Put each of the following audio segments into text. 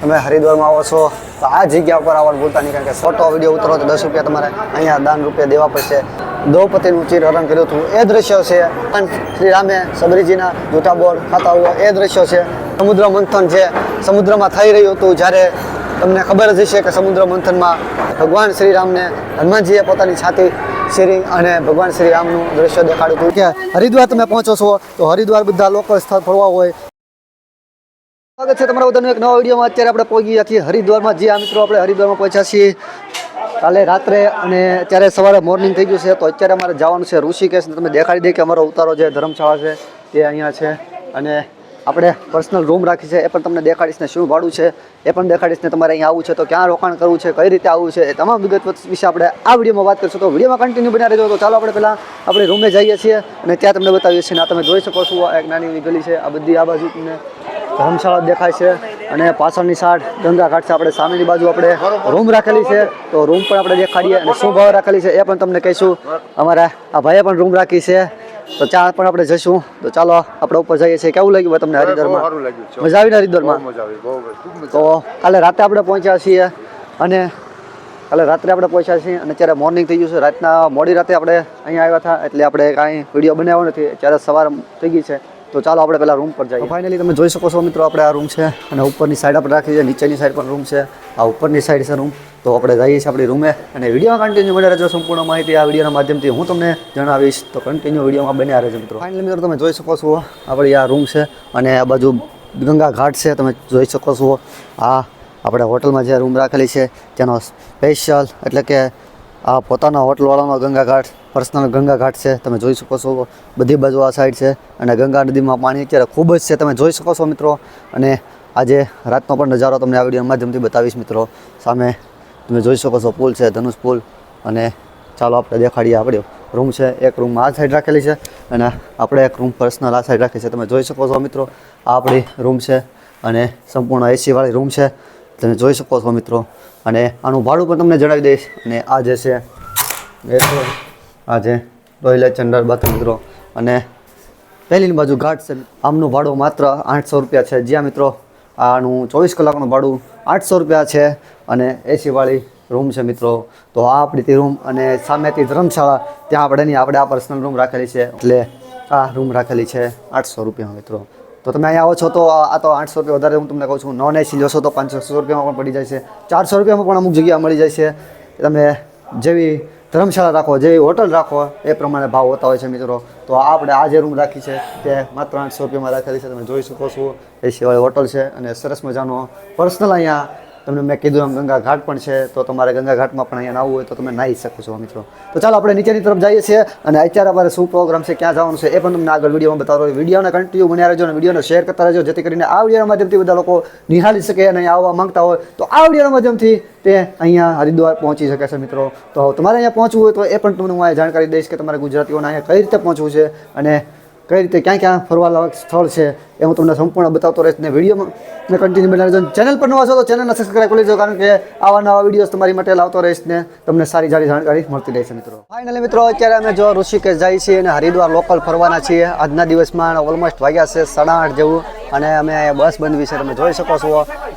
તમે હરિદ્વારમાં આવો છો તો આ જગ્યા ઉપર આવવાનું ભૂલતા નહીં, કારણ કે ફોટો વિડીયો ઉતરો તો 10 રૂપિયા તમારે અહીંયા દાન રૂપિયા દેવા પડશે. દ્રૌપદીનું ચીર હરણ કર્યું હતું એ દ્રશ્યો છે. શ્રી રામે સબરીજીના જૂઠા બોર ખાતા હોય એ દ્રશ્યો છે. સમુદ્ર મંથન છે, સમુદ્રમાં થઈ રહ્યું હતું જ્યારે તમને ખબર જ હશે કે સમુદ્ર મંથનમાં ભગવાન શ્રી રામને હનુમાનજીએ પોતાની છાતી શ્રી અને ભગવાન શ્રી રામનું દ્રશ્ય દેખાડ્યું હતું. કે હરિદ્વાર તમે પહોંચો છો તો હરિદ્વાર બધા લોકો સ્થળ ફરવા હોય. સ્વાગત છે તમારા બધાનું એક નવા વિડીયોમાં. અત્યારે આપણે પહોંચી ગયા છીએ હરિદ્વારમાં. જી આ મિત્રો, આપણે હરિદ્વારમાં પહોંચ્યા છીએ કાલે રાત્રે અને અત્યારે સવારે મોર્નિંગ થઈ ગયું છે. તો અત્યારે અમારે જવાનું છે ઋષિકેશ. તમે દેખાડી દઈએ કે અમારો ઉતારો જે ધર્મશાળા છે તે અહીંયા છે અને આપણે પર્સનલ રૂમ રાખી છે એ પણ તમને દેખાડીશ ને શું ભાડું છે એ પણ દેખાડીશ ને તમારે અહીંયા આવવું છે તો ક્યાં રોકાણ કરવું છે, કઈ રીતે આવવું છે એ તમામ વિગત વિશે આપણે આ વિડીયોમાં વાત કરીશું. તો વિડીયોમાં કન્ટિન્યુ બન્યા રહેજો. તો ચાલો આપણે પહેલાં આપણે રૂમે જઈએ છીએ અને ત્યાં તમને બતાવીએ છીએ. આ તમે જોઈ શકો છો એક નાની ગલી છે, આ બધી આ બાજુ તમને ધર્મશાળા દેખાય છે અને પાછળની સાઈડ ગંગા ઘાટ છે. આપણે સામેની બાજુ આપણે રૂમ રાખેલી છે તો રૂમ પણ આપણે દેખાડીએ અને શું ભાવ રાખેલી છે એ પણ તમને કહીશું. અમારા આ ભાઈએ પણ રૂમ રાખી છે તો ચા પણ આપણે જઈશું. તો ચાલો આપણે ઉપર જઈએ છીએ. કેવું લાગ્યું તમને હરિદ્વારમાં? મજા આવી ને હરિદ્વારમાં? તો કાલે રાતે આપણે પહોંચ્યા છીએ અને અત્યારે મોર્નિંગ થઈ ગયું છે. રાતના મોડી રાતે આપણે અહીંયા આવ્યા હતા એટલે આપણે કાંઈ વિડીયો બનાવ્યો નથી. અત્યારે સવાર થઈ ગઈ છે તો ચાલો આપણે પહેલાં રૂમ પર જઈએ. ફાઇનલી તમે જોઈ શકો છો મિત્રો, આપણે આ રૂમ છે અને ઉપરની સાઈડ આપણે રાખી છે, નીચેની સાઈડ પણ રૂમ છે, આ ઉપરની સાઈડ છે રૂમ. તો આપણે જઈએ છીએ આપણી રૂમે અને વિડીયોમાં કન્ટિન્યુ બન્યા રહેજો. સંપૂર્ણ માહિતી આ વિડીયોના માધ્યમથી હું તમને જણાવીશ તો કન્ટિન્યુ વિડીયોમાં બન્યા રહેજો મિત્રો. ફાઇનલી મિત્રો તમે જોઈ શકો છો આપણી આ રૂમ છે અને આ બાજુ ગંગા ઘાટ છે. તમે જોઈ શકો છો આ આપણે હોટલમાં જે રૂમ રાખેલી છે તેનો સ્પેશિયલ એટલે કે આ પોતાના હોટલવાળાનો ગંગા ઘાટ, પર્સનલ ગંગા ઘાટ છે. તમે જોઈ શકો છો બધી બાજુ આ સાઈડ છે અને ગંગા નદીમાં પાણી અત્યારે ખૂબ જ છે, તમે જોઈ શકો છો મિત્રો. અને આજે રાતનો પણ નજારો તમને આ વિડીયો માધ્યમથી બતાવીશ મિત્રો. સામે તમે જોઈ શકો છો પુલ છે, ધનુષ પુલ. અને ચાલો આપણે દેખાડીએ. આપણે રૂમ છે, એક રૂમ આ સાઈડ રાખેલી છે અને આપણે એક રૂમ પર્સનલ આ સાઈડ રાખી છે. તમે જોઈ શકો છો મિત્રો, આ આપણી રૂમ છે અને સંપૂર્ણ એસીવાળી રૂમ છે. તમે જોઈ શકો છો મિત્રો અને આનું ભાડું પણ તમને જણાવી દઈશ. અને આ જે છે આ જે ટોયલેટ ચંડર બાથરૂમ મિત્રો અને પહેલીની બાજુ ઘાટ છે. આમનું ભાડું માત્ર 800 રૂપિયા છે. જ્યાં મિત્રો આનું 24 કલાકનું ભાડું 800 રૂપિયા છે અને એસીવાળી રૂમ છે મિત્રો. તો આ આપણી તે રૂમ અને સામેથી ધર્મશાળા ત્યાં આપણે આ પર્સનલ રૂમ રાખેલી છે એટલે આ રૂમ રાખેલી છે 800 રૂપિયામાં મિત્રો. તો તમે અહીંયા આવો છો તો આ તો 800 રૂપિયા વધારે હું તમને કહું છું. નોન એસી જોશો તો 500 રૂપિયામાં પણ પડી જાય છે, 400 રૂપિયામાં પણ અમુક જગ્યા મળી જાય છે. તમે જેવી ધર્મશાળા રાખો, જેવી હોટલ રાખો એ પ્રમાણે ભાવ હોતા હોય છે મિત્રો. તો આપણે આ જે રૂમ રાખી છે તે માત્ર 800 રૂપિયામાં રાખેલી છે. તમે જોઈ શકો છો એ સિવાય હોટલ છે અને સરસ મજાનો પર્સનલ અહીંયા તમને મેં કીધું એમ ગંગા ઘાટ પણ છે. તો તમારે ગંગા ઘાટમાં પણ અહીંયા નાહવું હોય તો તમે નાહી શકો છો મિત્રો. તો ચાલો આપણે નીચેની તરફ જઈએ છીએ અને અત્યારે અમારે શું પ્રોગ્રામ છે, ક્યાં જવાનું છે એ પણ તમને આગળ વિડીયોમાં બતાવો. વિડીયોને કન્ટિન્યુ બન્યા રહેજો અને વિડીયોને શેર કરતા રહેજો જેથી કરીને આ વિડીયોના માધ્યમથી બધા લોકો નિહાળી શકે અને અહીંયા આવવા માંગતા હોય તો આ વિડીયોના માધ્યમથી તે અહીંયા હરિદ્વાર પહોંચી શકે છે મિત્રો. તો તમારે અહીંયા પહોંચવું હોય તો એ પણ તમને હું જાણકારી દઈશ કે તમારે ગુજરાતીઓને અહીંયા કઈ રીતે પહોંચવું છે અને કઈ રીતે ક્યાં ક્યાં ફરવાલાયક સ્થળ છે એ હું તમને સંપૂર્ણ બતાવતો રહીશ. ને વિડીયોમાં કન્ટિન્યુ બનાવી રહેજો. ચેનલ પર નવા છો તો ચેનલને સબસ્ક્રાઈબ કરી લેજો, કારણ કે આવા નવા વિડીયોઝ તમારી માટે લાવતો રહીશ ને તમને સારી જાણકારી મળતી રહેશે મિત્રો. ફાઇનલી મિત્રો અત્યારે અમે જો ઋષિકેશ જઈએ છીએ અને હરિદ્વાર લોકલ ફરવાના છીએ. આજના દિવસમાં ઓલમોસ્ટ વાગ્યા છે 8:30 જેવું અને અમે બસ બંધ છે. તમે જોઈ શકો છો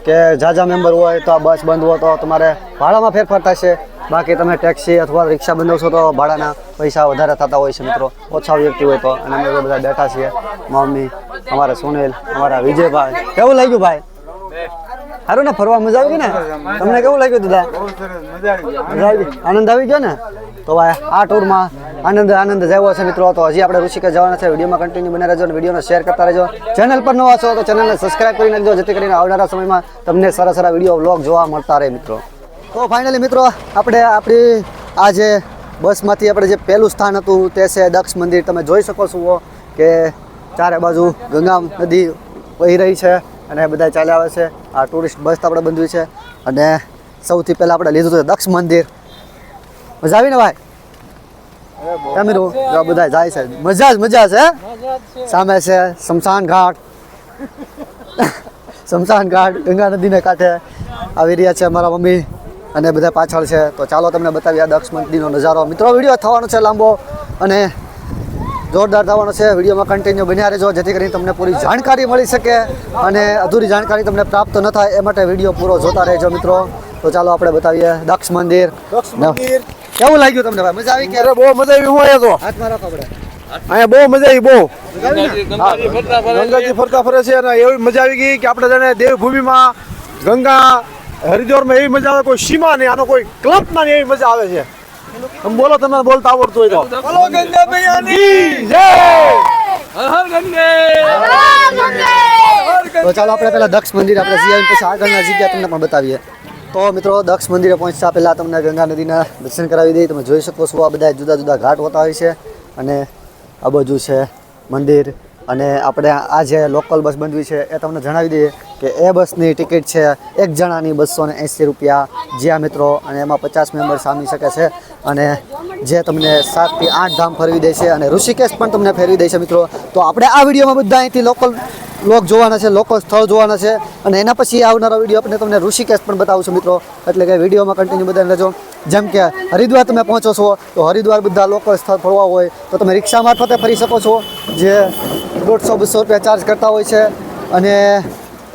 કે જાજા મેમ્બર હોય તો આ બસ બંધ હોય તો તમારે ભાડામાં ફેરફાર થશે. બાકી તમે ટેક્સી અથવા રિક્ષા બંધાવશો તો ભાડાના પૈસા વધારે થતા હોય છે મિત્રો, ઓછા વ્યક્તિ હોય તો. અને અમે બધા બેઠા છીએ, મમ્મી, અમારા સુનિલ, અમારા વિજયભાઈ. કેવું લાગ્યું ભાઈ? સારું ને, ફરવા મજા આવી ને? તમને કેવું લાગ્યું દાદા? મજા આવી, આનંદ આવી ગયો ને? તો ભાઈ આ ટૂરમાં આનંદ જ આવ્યો છે મિત્રો. તો હજી આપણે ઋષિકેશ જવાના છે. વિડીયોમાં કન્ટિન્યુ બને રહેજો અને વિડીયોને શેર કરતા રહેજો. ચેનલ પર નવા છો તો ચેનલને સબસ્ક્રાઈબ કરી નાખજો જેથી કરીને આવનારા સમયમાં તમને સારા વિડીયો વ્લોગ જોવા મળતા રહે મિત્રો. તો ફાઇનલી મિત્રો આપણે આપણી આ જે બસમાંથી આપણે જે પહેલું સ્થાન હતું તે છે દક્ષ મંદિર. તમે જોઈ શકો છો કે ચારે બાજુ ગંગા નદી વહી રહી છે અને બધા ચાલ્યા આવે છે. આ ટુરિસ્ટ બસ આપણે બંધવી છે અને સૌથી પહેલાં આપણે લીધું છે દક્ષ મંદિર. મજા આવી ને ભાઈ? કેમેરો બધા જાય છે, મજા છે. સામે છે શમશાન ઘાટ ગંગા નદીને કાંઠે આવી રહ્યા છે અમારા મમ્મી અને બધા પાછળ છે. તો ચાલો તમને બતાવીએ દક્ષ મંદિરનો નજારો મિત્રો. વિડીયો થવાનો છે લાંબો અને જોરદાર થવાનો છે. વિડીયોમાં કન્ટિન્યુ બન્યા રહેજો જેથી કરીને તમને પૂરી જાણકારી મળી શકે અને અધૂરી જાણકારી તમને પ્રાપ્ત ન થાય એ માટે વિડીયો પૂરો જોતા રહેજો મિત્રો. તો ચાલો આપણે બતાવીએ દક્ષ મંદિર. કેવું લાગ્યું તમને ભાઈ? મજા આવી કે? અરે બહુ મજા આવી. હું આવ્યો તો હાથમાં રાખો આપણે. અહીંયા બહુ મજા આવી. બહુ ગંગાજી ફરતા ફરે છે અને એવી મજા આવી ગઈ કે આપણે જાણે દેવભૂમિમાં ગંગા હરિદ્વારમાં એવી મજા આવે કોઈ સીમા નહીં, આનો કોઈ કલ્પના નહીં, એવી મજા આવે છે. તમે બોલો, તમને બોલતા આવડતું હોય તો. બોલો ગંગા મૈયાની જય. હર હર ગંગે. તો ચાલો આપણે પહેલા દક્ષ મંદિર આપણે જઈ આવીને પછી આગળના જગ્યા તમને પણ બતાવીએ. તો મિત્રો દક્ષ મંદિરે પહોંચતા પહેલા તમને ગંગા નદીના દર્શન કરાવી દઈએ. તમે જોઈ શકો છો આ બધા જુદા જુદા ઘાટ હોતા હોય છે અને આ બાજુ છે મંદિર. અને આપણે આ જે લોકલ બસ બંધવી છે એ તમને જણાવી દઈએ કે એ બસની ટિકિટ છે એક જણાની 280 રૂપિયા. જ્યાં મિત્રો અને એમાં 50 મેમ્બર સામી શકે છે અને જે તમને 7 થી 8 ધામ ફરવી દે છે અને ઋષિકેશ પણ તમને ફેરવી દે છે મિત્રો. તો આપણે આ વિડીયોમાં બધા અહીંથી લોકલ લોક જોવાના છે, લોકલ સ્થળ જોવાના છે અને એના પછી આવનારો વિડીયો આપણે તમને ઋષિકેશ પણ બતાવશું મિત્રો. એટલે કે વિડીયોમાં કન્ટિન્યુ બધાને રહેજો. જેમ કે હરિદ્વાર તમે પહોંચો છો તો હરિદ્વાર બધા લોકલ સ્થળ ફરવા હોય તો તમે રિક્ષા મારફતે ફરી શકો છો જે 150-200 રૂપિયા ચાર્જ કરતા હોય છે અને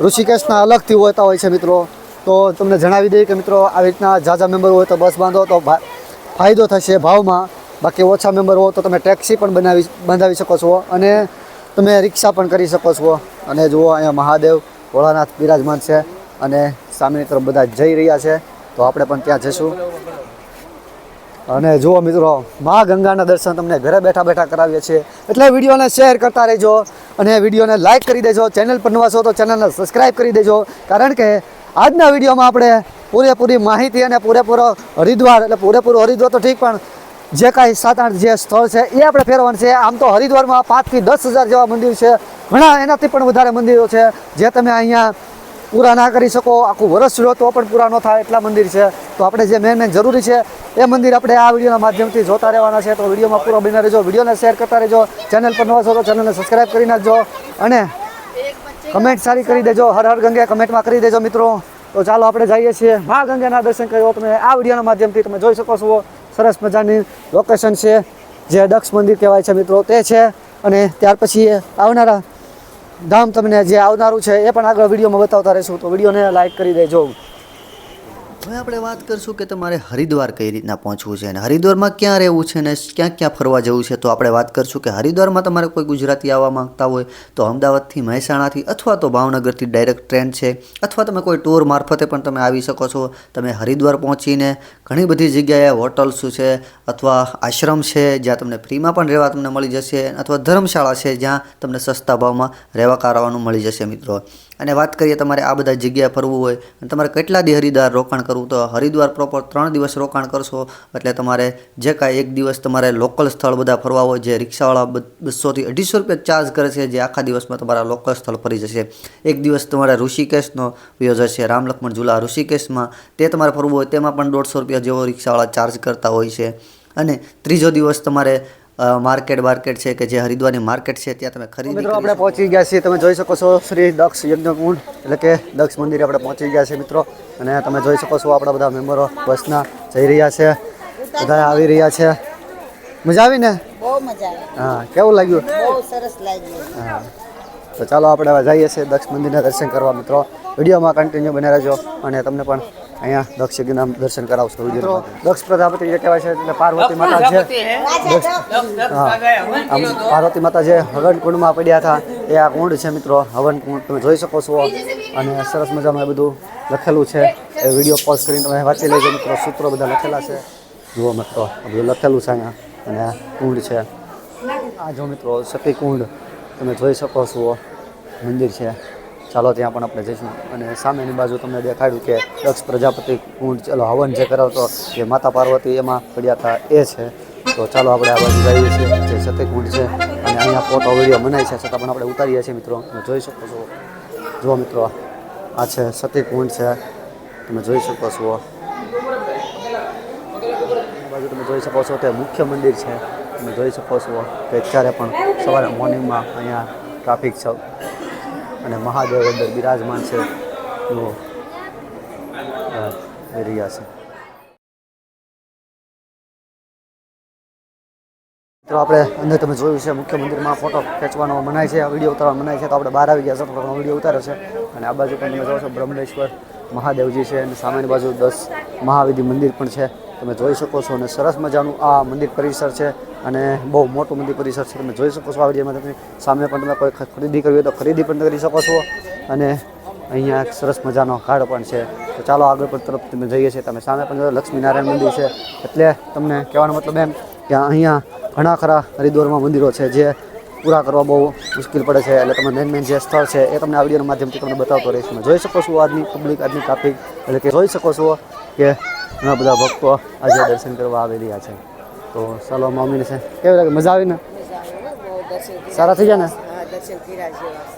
ઋષિકેશના અલગથી હોતા હોય છે મિત્રો. તો તમને જણાવી દઈએ કે મિત્રો આવી રીતના ઝાઝા મેમ્બર હોય તો બસ બાંધો તો ફાયદો થશે ભાવમાં. બાકી ઓછા મેમ્બર હો તો તમે ટેક્સી પણ બંધાવી શકો છો અને તમે રિક્ષા પણ કરી શકો છો. અને જુઓ અહીંયા મહાદેવ ભોળાનાથ બિરાજમાન છે અને સામેની તરફ બધા જઈ રહ્યા છે તો આપણે પણ ત્યાં જઈશું. અને જુઓ મિત્રો મા ગંગાના દર્શન તમને ઘરે બેઠા બેઠા કરાવીએ છીએ. એટલે વિડીયોને શેર કરતા રહેજો અને વિડીયોને લાઇક કરી દેજો. ચેનલ પર નવા છો તો ચેનલને સબસ્ક્રાઈબ કરી દેજો. કારણ કે આજના વિડીયોમાં આપણે પૂરેપૂરી માહિતી અને પૂરેપૂરો હરિદ્વાર એટલે પૂરેપૂરું હરિદ્વાર તો ઠીક પણ જે કાંઈ 7-8 જે સ્થળ છે એ આપણે ફેરવાનું છે. આમ તો હરિદ્વારમાં 5 થી 10 હજાર જેવા મંદિર છે, ઘણા એનાથી પણ વધારે મંદિરો છે જે તમે અહીંયા પૂરા ના કરી શકો. આખું વર્ષ લો તો પણ પૂરા ન થાય એટલા મંદિર છે. તો આપણે જે મેન જરૂરી છે એ મંદિર આપણે આ વિડીયોના માધ્યમથી જોતા રહેવાના છે. તો વિડીયોમાં પૂરો બની રહેજો, વિડીયોને શેર કરતા રહેજો. ચેનલ પર નવા છો તો ચેનલને સબસ્ક્રાઈબ કરી નાખજો અને કમેન્ટ સારી કરી દેજો. હર હર ગંગે કમેન્ટમાં કરી દેજો મિત્રો. તો ચાલો આપણે જઈએ છીએ મા ગંગાના દર્શન કર્યો. તમે આ વિડીયોના માધ્યમથી તમે જોઈ શકો છો સરસ મજાની લોકેશન છે જે દક્ષ મંદિર કહેવાય છે મિત્રો, તે છે. અને ત્યાર પછી આવનારા ધામ તમને જે આવનારું છે એ પણ આગળ વિડીયોમાં બતાવતા રહીશું. તો વિડીયોને લાઈક કરી દેજો. હવે આપણે વાત કરશું કે તમારે હરિદ્વાર કઈ રીતના પહોંચવું છે અને હરિદ્વારમાં ક્યાં રહેવું છે અને ક્યાં ક્યાં ફરવા જવું છે. તો આપણે વાત કરશું કે હરિદ્વારમાં તમારે કોઈ ગુજરાતી આવવા માંગતા હોય તો અમદાવાદથી, મહેસાણાથી અથવા તો ભાવનગરથી ડાયરેક્ટ ટ્રેન છે અથવા તમે કોઈ ટૂર મારફતે પણ તમે આવી શકો છો. તમે હરિદ્વાર પહોંચીને ઘણી બધી જગ્યાએ હોટલ્સ છે અથવા આશ્રમ છે જ્યાં તમને ફ્રીમાં પણ રહેવા તમને મળી જશે અથવા ધર્મશાળા છે જ્યાં તમને સસ્તા ભાવમાં રહેવા કરવાનું મળી જશે મિત્રો. અને વાત કરીએ તમારે આ બધા જગ્યાએ ફરવું હોય અને તમારે કેટલા દી હરિદ્વાર રોકાણ કરવું તો હરિદ્વાર પ્રોપર 3 દિવસ રોકાણ કરશો એટલે તમારે જે કાંઈ એક દિવસ તમારે લોકલ સ્થળ બધા ફરવા હોય જે રિક્ષાવાળા 200 થી 250 રૂપિયા ચાર્જ કરે છે જે આખા દિવસમાં તમારા લોકલ સ્થળ ફરી જશે. એક દિવસ તમારે ઋષિકેશનો વયો જશે, રામ લક્ષ્મણ ઝૂલા ઋષિકેશમાં તે તમારે ફરવું હોય તેમાં પણ 150 રૂપિયા જેવો રિક્ષાવાળા ચાર્જ કરતા હોય છે. અને ત્રીજો દિવસ તમારે માર્કેટ છે કે જે હરિદ્વારની માર્કેટ છે ત્યાં તમે ખરીદી. મિત્રો આપણે પહોંચી ગયા છીએ, તમે જોઈ શકો છો શ્રી દક્ષ યજ્ઞકુંડ એટલે કે દક્ષ મંદિરે આપણે પહોંચી ગયા છીએ મિત્રો. અને તમે જોઈ શકો છો આપણા બધા મેમ્બરો બસના જઈ રહ્યા છે, બધા આવી રહ્યા છે. મજા આવી ને? બહુ મજા આવી. હા, કેવું લાગ્યું? બહુ સરસ લાગ્યું. હા, તો ચાલો આપણે હવે જઈએ છીએ દક્ષ મંદિરના દર્શન કરવા મિત્રો. વિડીયોમાં કન્ટિન્યુ બને રહેજો અને તમને પણ અહીંયા દક્ષ યજ્ઞના દર્શન કરાવશું. મિત્રો દક્ષ પ્રજાપતિ જે કહેવાય છે એટલે પાર્વતી માતા છે. આમ પાર્વતી માતા જે હવન કુંડમાં પડ્યા હતા એ આ કુંડ છે મિત્રો, હવન કુંડ તમે જોઈ શકો છો. અને સરસ મજામાં એ બધું લખેલું છે. એ વિડીયો પોઝ કરીને તમે વાંચી લેજો મિત્રો. સૂત્રો બધા લખેલા છે, જુઓ મિત્રો આ બધું લખેલું છે અહીંયા. અને આ કુંડ છે, આ જો મિત્રો સતી કુંડ તમે જોઈ શકો છો, મંદિર છે. ચાલો ત્યાં પણ આપણે જઈશું. અને સામેની બાજુ તમને દેખાડ્યું કે દક્ષ પ્રજાપતિ કુંડ ચાલો હવન જે કરાવતો જે માતા પાર્વતી એમાં પડ્યા હતા એ છે. તો ચાલો આપણે આ બાજુ જઈએ છીએ જે સતી કુંડ છે. અને અહીંયા ફોટો વિડીયો બનાવી છે છતાં પણ આપણે ઉતારીએ છીએ મિત્રો. તમે જોઈ શકો છો, જુઓ મિત્રો આ છે સતી કુંડ છે, તમે જોઈ શકો છો. બાજુ તમે જોઈ શકો છો તે મુખ્ય મંદિર છે. તમે જોઈ શકો છો કે અત્યારે પણ સવારે મોર્નિંગમાં અહીંયા ટ્રાફિક છે અને મહાદેવ અંદર બિરાજમાન છે એવો એરિયા છે. મિત્રો આપણે અંદર તમે જોયું છે મુખ્ય મંદિરમાં ફોટો ખેંચવાનો મનાય છે, વિડીયો ઉતારવાનો મનાય છે, તો આપણે બહાર આવી ગયા છે તો વિડીયો ઉતાર્યો છે. અને આ બાજુ પણ તમે જોશો બ્રહ્મણેશ્વર મહાદેવજી છે અને સામેની બાજુ 10 મહાવિધિ મંદિર પણ છે, તમે જોઈ શકો છો. અને સરસ મજાનું આ મંદિર પરિસર છે અને બહુ મોટું મંદિર પરિસર છે, તમે જોઈ શકો છો. આ વિડીયોમાં તમે સામે પણ તમે કોઈ ખરીદી કરવી હોય તો ખરીદી પણ કરી શકો છો. અને અહીંયા એક સરસ મજાનો ઘાટ પણ છે. તો ચાલો આગળ પર તરફ તમે જઈએ છીએ. તમે સામે પણ લક્ષ્મીનારાયણ મંદિર છે, એટલે તમને કહેવાનો મતલબ એમ કે અહીંયા ઘણા ખરા હરિદ્વારમાં મંદિરો છે જે પૂરા કરવા બહુ મુશ્કેલ પડે છે. એટલે તમે મેન જે સ્થળ છે એ તમને આ વિડીયોના માધ્યમથી તમને બતાવતો રહીશ. તમે જોઈ શકો છો આજની પબ્લિક, આજની ટ્રાફિક, એટલે કે જોઈ શકો છો કે ઘણા બધા ભક્તો આજે દર્શન કરવા આવી રહ્યા છે. તો ચાલો મમ્મીને છે કેવી લાગે? મજા આવી ને? સારા થઈ ગયા ને?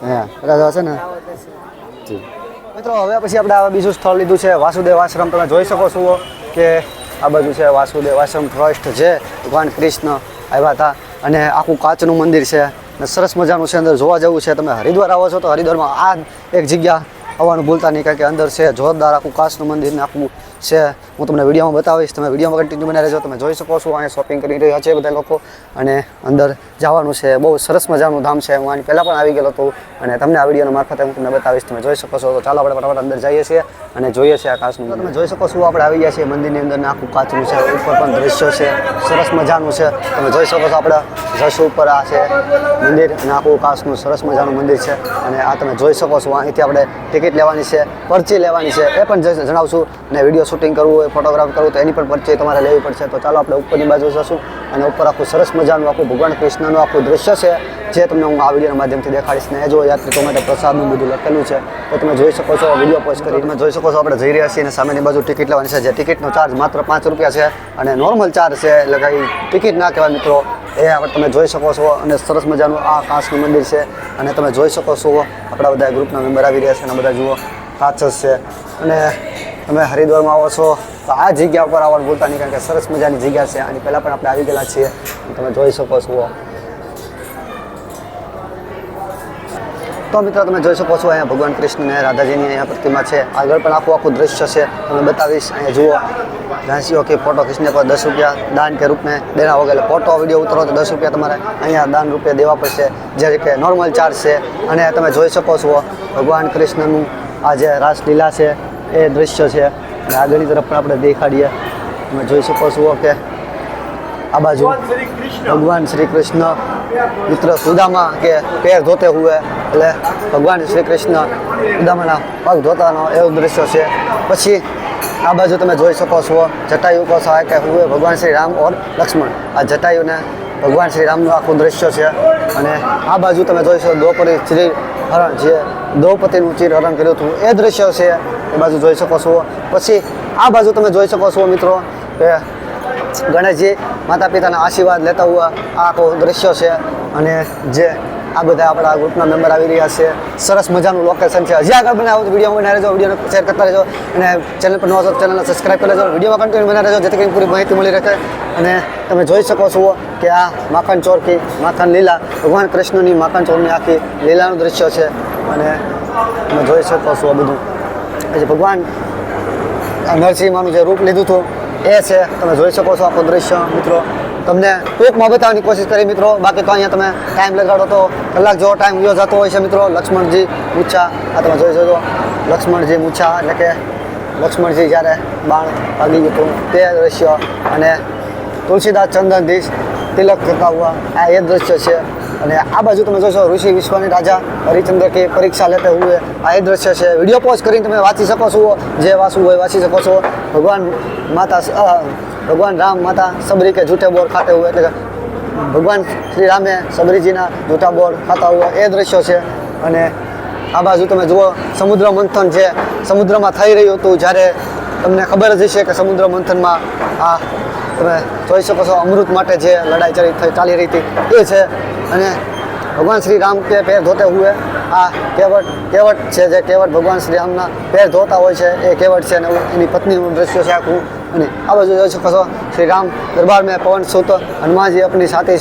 હા બધા છે ને? જી મિત્રો, હવે પછી આપણે આ બીજું સ્થળ લીધું છે વાસુદેવ આશ્રમ. તમે જોઈ શકો છો કે આ બાજુ છે વાસુદેવ આશ્રમ ટ્રસ્ટ, જે ભગવાન કૃષ્ણ આવ્યા હતા. અને આખું કાચનું મંદિર છે અને સરસ મજાનું છે, અંદર જોવા જેવું છે. તમે હરિદ્વાર આવો છો તો હરિદ્વારમાં આ એક જગ્યા આવવાનું ભૂલતા નહીં, કારણ કે અંદર છે જોરદાર આખું કાચનું મંદિર ને આખું છે. હું તમને વિડીયોમાં બતાવીશ, તમે વિડીયોમાં કન્ટિન્યુ બનાવી રહેજો. તમે જોઈ શકો છો અહીંયા શોપિંગ કરી રહ્યા છે બધા લોકો અને અંદર જવાનું છે. બહુ સરસ મજાનું ધામ છે. હું આની પહેલાં પણ આવી ગયેલો હતો અને તમને આ વિડીયોના મારફતે હું તમને બતાવીશ. તમે જોઈ શકો છો. તો ચાલો આપણે ફટાફટ અંદર જઈએ છીએ અને જોઈએ છીએ આ કાચનું. તમે જોઈ શકો છો આપણે આવી ગયા છીએ મંદિરની અંદર ને આખું કાચનું છે. ઉપર પણ દ્રશ્યો છે સરસ મજાનું છે. તમે જોઈ શકો છો આપણે જશ ઉપર આ છે મંદિર અને આખું કાચનું સરસ મજાનું મંદિર છે. અને આ તમે જોઈ શકો છો અહીંથી આપણે ટિકિટ લેવાની છે, પરચી લેવાની છે, એ પણ જણાવશું. અને વિડીયો શૂટિંગ કરવું હોય, ફોટોગ્રાફ કરવું તો એની પણ પરચી તમારે લેવી પડશે. તો ચાલો આપણે ઉપરની બાજુ જશું અને ઉપર આખું સરસ મજાનું આખું ભગવાન કૃષ્ણનું આખું દ્રશ્ય છે, જે તમને હું આ વિડીયોના માધ્યમથી દેખાડીશ. ને એ જો યાત્રિકો માટે પ્રસાદનું બધું લખેલું છે, તો તમે જોઈ શકો છો. વિડીયો પોસ્ટ કરી તમે જોઈ શકો છો આપણે જઈ રહ્યા છીએ અને સામેની બાજુ ટિકિટ લેવાની છે, જે ટિકિટનો ચાર્જ માત્ર 5 રૂપિયા છે અને નોર્મલ ચાર્જ છે, એટલે કંઈ ટિકિટ ના કહેવાય મિત્રો. એ આપણે તમે જોઈ શકો છો. અને સરસ મજાનું આ કાચનું મંદિર છે અને તમે જોઈ શકો છો આપણા બધા ગ્રુપના મેમ્બર આવી રહ્યા છે અને બધા જુઓ કાચ જ છે. અને તમે હરિદ્વારમાં આવો છો તો આ જગ્યા ઉપર આવવાનું ભૂલતા નહીં, કારણ કે સરસ મજાની જગ્યા છે. આની પહેલાં પણ આપણે આવી ગયેલા છીએ, તમે જોઈ શકો છો. તો મિત્રો તમે જોઈ શકો છો અહીંયા ભગવાન કૃષ્ણ અને રાધાજીની અહીંયા પ્રતિમા છે. આગળ પણ આખું દ્રશ્ય છે, તમને બતાવીશ. અહીંયા જુઓ ઝાંસીઓ કે ફોટો ખીંચને પર 10 રૂપિયા દાન કે રૂપ में देना होगा. ફોટો વિડીયો ઉતરો તો 10 રૂપિયા તમારે અહીંયા દાન રૂપે દેવા પડશે, જે કે નોર્મલ ચાર્જ છે. અને તમે જોઈ શકો છો ભગવાન કૃષ્ણનું આ જે રાસલીલા છે એ દ્રશ્ય છે. અને આગળની તરફ પણ આપણે દેખાડીએ. તમે જોઈ શકો છો કે આ બાજુ ભગવાન શ્રી કૃષ્ણ મિત્ર સુદામા કે પેર ધોતે હુએ, એટલે ભગવાન શ્રી કૃષ્ણ સુદામાના પગ ધોતાનો એવું દ્રશ્ય છે. પછી આ બાજુ તમે જોઈ શકો છો જટાયુ કો સહાય કે હુએ ભગવાન શ્રી રામ ઓર લક્ષ્મણ. આ જટાયુને ભગવાન શ્રી રામનું આખું દ્રશ્ય છે. અને આ બાજુ તમે જોઈ શકો દ્રૌપદી શ્રી હરણ, જે દ્રૌપદીનું ચીર હરણ કર્યું હતું એ દ્રશ્ય છે, એ બાજુ જોઈ શકો છો. પછી આ બાજુ તમે જોઈ શકો છો મિત્રો કે ગણેશજી માતા પિતાના આશીર્વાદ લેતા હુआ આ આખું દ્રશ્ય છે. અને જે આ બધા આપણા ગ્રુપના મેમ્બર આવી રહ્યા છે. સરસ મજાનું લોકેશન છે. હજી આગળ બનાવો તો વિડીયો બનાવી રહેજો, વિડીયોને શેર કરતા રહેજો અને ચેનલ પર નવા છો ચેનલને સબસ્ક્રાઈબ કરી લેજો. વિડીયોમાં કન્ટિન્યુ બનાવી રહેજો, જેથી કરીને પૂરી માહિતી મળી રહે. અને તમે જોઈ શકો છો કે આ માખણ ચોરકી માખણ લીલા, ભગવાન કૃષ્ણની માખણ ચોરની આખી લીલાનું દ્રશ્ય છે. અને તમે જોઈ શકો છો બધું પછી ભગવાન નરસિંહનું જે રૂપ લીધું હતું એ છે. તમે જોઈ શકો છો આખું દ્રશ્ય મિત્રો. તમને ટૂંકમાં બતાવવાની કોશિશ કરી મિત્રો, બાકી તો અહીંયા તમે ટાઈમ લગાડો તો કલાક જેવો ટાઈમ વયો જતો હોય છે મિત્રો. લક્ષ્મણજી મૂછા, આ તમે જોઈ શકો લક્ષ્મણજી મૂછા, એટલે કે લક્ષ્મણજી જ્યારે બાણ ભાગી ગયું હતું તે દ્રશ્ય. અને તુલસીદાસ ચંદનથી તિલક કરતા હુआ આ એ દ્રશ્ય છે. અને આ બાજુ તમે જોશો ઋષિ વિશ્વની રાજા હરિચંદ્ર की પરીક્ષા લેતે હુए આ એ દ્રશ્ય છે. વિડીયો પોઝ કરીને તમે વાંચી શકો છો, જે વાંચવું હોય વાંચી શકો છો. ભગવાન રામ માતા સબરી કે જૂઠે બોર ખાતે હુए, એટલે ભગવાન શ્રી રામે સબરીજીના જૂઠા બોર ખાતા હુआ એ દ્રશ્યો છે. અને આ બાજુ તમે જુઓ સમુદ્ર મંથન જે સમુદ્રમાં થઈ રહ્યું હતું, જ્યારે તમને ખબર જ હશે કે સમુદ્ર મંથનમાં આ તમે જોઈ શકો છો અમૃત માટે જે લડાઈ ચાલી રહી હતી એ છે. અને ભગવાન શ્રી રામ કે પેર ધોતે હુए આ કહેવત છે, જે કહેવત ભગવાન શ્રી રામના પેર ધોતા હોય છે એ કહેવત છે. અને એની પત્નીનું દ્રશ્ય છે આખું. અને આ બાજુ જોઈ શકો છો શ્રી રામ દરબાર में पवन सुत હનુમાનજી अपनी छाती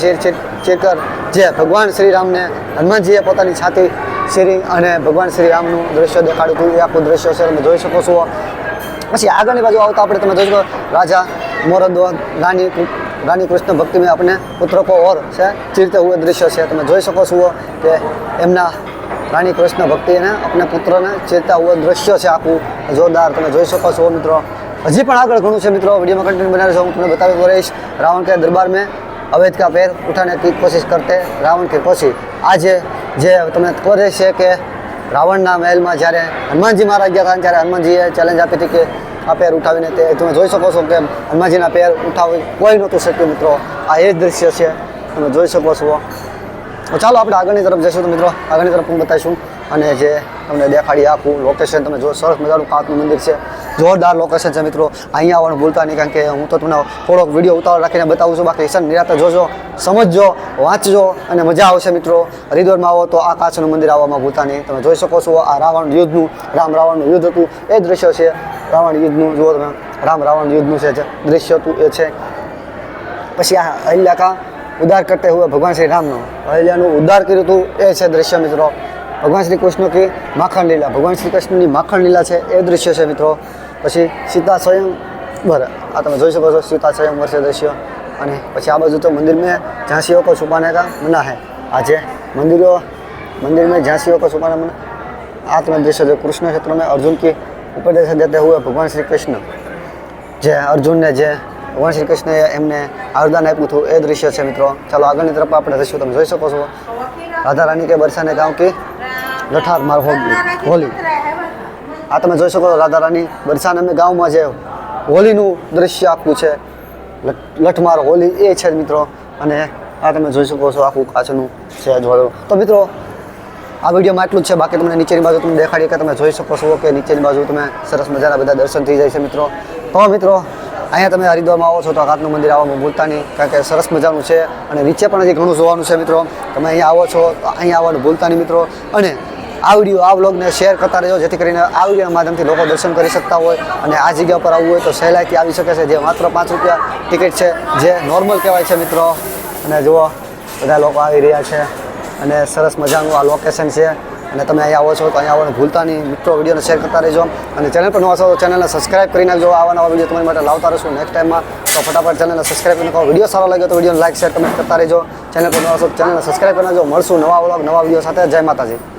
ચીરકર, જે ભગવાન શ્રી રામને હનુમાનજીએ પોતાની છાતી ચીરી અને ભગવાન શ્રી રામનું દ્રશ્ય દેખાડ્યું હતું એ આખું દ્રશ્ય છે, તમે જોઈ શકો છો. પછી આગળની બાજુ આવતા આપણે તમે જોઈ શકો રાજા મોરદ્વજ રાણી रानी कृष्ण भक्ति में अपने पुत्र को और से चीरते हुए दृश्य है। તમે જોઈ શકો છો કે એમના રાણી કૃષ્ણ ભક્તિને अपने પુત્રને ચીરતા हुए દૃશ્ય છે આખું જોરદાર તમે જોઈ શકો છો મિત્રો। હજી પણ આગળ ઘણું છે મિત્રો, વિડીયોમાં કન્ટિન્યુ બનાવી રહેજો, હું તમને બતાવી રહીશ। रावण के दरबार में अवैध का पैर उठाने की कोशिश करते रावण की कोशिश आज જે તમને ખબર છે કે રાવણના મહેલમાં જ્યારે હનુમાનજી મારા ગયા હતા ત્યારે હનુમાનજીએ ચેલેન્જ આપી હતી કે આ પેર ઉઠાવીને તે તમે જોઈ શકો છો કે હનુમાનજીના પેર ઉઠાવી કોઈ નહોતું શક્યું મિત્રો। આ એ જ દૃશ્ય છે, તમે જોઈ શકો છો। તો ચાલો આપણે આગળની તરફ જઈશું તો મિત્રો આગળની તરફ હું બતાવીશું અને જે તમને દેખાડી આખું લોકેશન તમે જો સરસ મજાનું કાચનું મંદિર છે, જોરદાર લોકેશન છે મિત્રો। અહીંયા આવવાનું ભૂલતા નહીં, કારણ કે હું તો તમને થોડોક વિડીયો ઉતાવળ રાખીને બતાવું છું, બાકી નિરાતે જોજો, સમજજો, વાંચજો અને મજા આવશે મિત્રો। હરિદ્વારમાં આવો તો આ કાચનું મંદિર આવવામાં ભૂલતા નહીં। તમે જોઈ શકો છો આ રાવણ યુદ્ધનું રાવણનું યુદ્ધ હતું એ દૃશ્ય છે, રાવણ યુદ્ધનું જુઓ તમે, રાવણ યુદ્ધનું છે જે દૃશ્ય હતું એ છે। પછી આ અહિલ્યા કા ઉદ્ધાર કરते हुए भगवान श्री रामનો અહિલ્યાનું ઉદ્ધાર કર્યું હતું એ છે દૃશ્ય મિત્રો। ભગવાન શ્રી કૃષ્ણ કી માખણ લીલા, ભગવાન શ્રી કૃષ્ણની માખણ લીલા છે એ દૃશ્ય છે મિત્રો। પછી સીતા સ્વયંવર આ તમે જોઈ શકો છો, સીતા સ્વયંવર છે દૃશ્ય। અને પછી આ બાજુ તો મંદિર में झांसियों को छुपाने का मना है। આજે मंदिर में झांसियों को छुपाना मना। આ તમે દૃશ્ય જો કૃષ્ણ ક્ષેત્ર में अर्जुन की उपदेश देते हुए भगवान श्री कृष्ण જે અર્જુનને જે ભગવાન શ્રી કૃષ્ણએ એમને વરદાન આપ્યું હતું એ દૃશ્ય છે મિત્રો। ચાલો આગળની તરફ આપણે જઈશું, તમે જોઈ શકો છો રાધા રાની કે બરસાને ગાँव की લઠાર માર હોલી। આ તમે જોઈ શકો છો રાધા રાની બરસાને અમે ગામમાં જે હોલીનું દૃશ્ય આખું છે, લઠમાર હોલી એ છે મિત્રો। અને આ તમે જોઈ શકો છો આખું કાચનું છે જોડું। તો મિત્રો આ વિડીયોમાં એટલું જ છે, બાકી તમને નીચેની બાજુ તમને દેખાડીએ કે તમે જોઈ શકો છો કે નીચેની બાજુ તમે સરસ મજાના બધા દર્શન થઈ જાય છે મિત્રો। તો મિત્રો અહીંયા તમે હરિદ્વારમાં આવો છો તો કાચનું મંદિર આવવામાં ભૂલતા નહીં, કારણ કે સરસ મજાનું છે અને નીચે પણ હજી ઘણું જોવાનું છે મિત્રો। તમે અહીંયા આવો છો તો અહીંયા આવવાનું ભૂલતા નહીં મિત્રો। અને આ વિડીયો આ વ્લોગને શેર કરતા રહેજો, જેથી કરીને આ વિડીયોના માધ્યમથી લોકો દર્શન કરી શકતા હોય અને આ જગ્યા પર આવવું હોય તો સહેલાઈથી આવી શકે છે, જે માત્ર 5 રૂપિયા ટિકિટ છે, જે નોર્મલ કહેવાય છે મિત્રો। અને જુઓ બધા લોકો આવી રહ્યા છે અને સરસ મજાનું આ લોકેશન છે અને તમે અહીંયા આવો છો તો અહીંયા આવવાનું ભૂલતા નહીં મિત્રો। વિડીયોને શેર કરતા રહેજો અને ચેનલ પર નવા છો તો ચેનલને સબસ્ક્રાઈબ કરી નાખજો। આવા નવા વિડીયો તમારી માટે લાવતા રહીશું નેક્સ્ટ ટાઈમમાં, તો ફટાફટ ચેનલને સબસ્ક્રાઈબ કરી નાખો। વિડીયો સારો લાગ્યો તો વિડીયોને લાઈક શેર કમેન્ટ કરતા રહેજો। ચેનલ પર નવા છો તો ચેનલને સબસ્ક્રાઈબ કરી નાખજો। મળશું નવા વ્લોગ નવા વિડીયો સાથે। જય માતાજી।